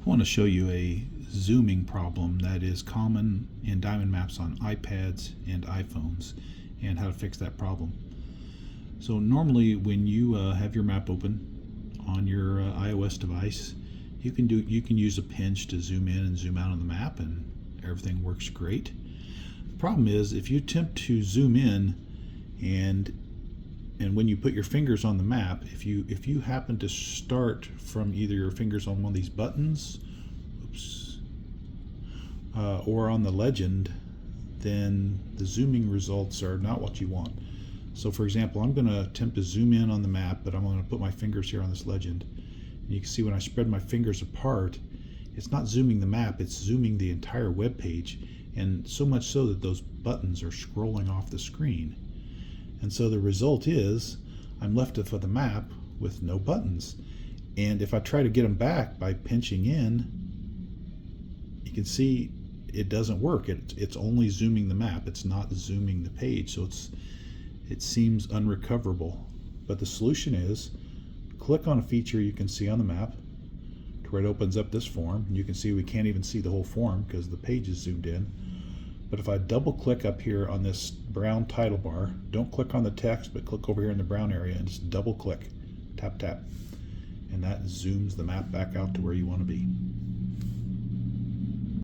I want to show you a zooming problem that is common in diamond maps on iPads and iPhones, and how to fix that problem. So normally when you have your map open on your iOS device, you can use a pinch to zoom in and zoom out on the map, and everything works great. The problem is if you attempt to zoom in and when you put your fingers on the map, if you happen to start from either your fingers on one of these buttons, or on the legend, then the zooming results are not what you want. So for example, I'm going to attempt to zoom in on the map, but I'm going to put my fingers here on this legend. And you can see when I spread my fingers apart, it's not zooming the map, it's zooming the entire web page, and so much so that those buttons are scrolling off the screen. And so the result is I'm left with the map with no buttons. And if I try to get them back by pinching in, you can see it doesn't work. It's only zooming the map, it's not zooming the page. So it seems unrecoverable. But the solution is click on a feature you can see on the map to where it opens up this form. And you can see we can't even see the whole form because the page is zoomed in. But if I double click up here on this brown title bar, don't click on the text, but click over here in the brown area and just double click, tap tap, and that zooms the map back out to where you want to be.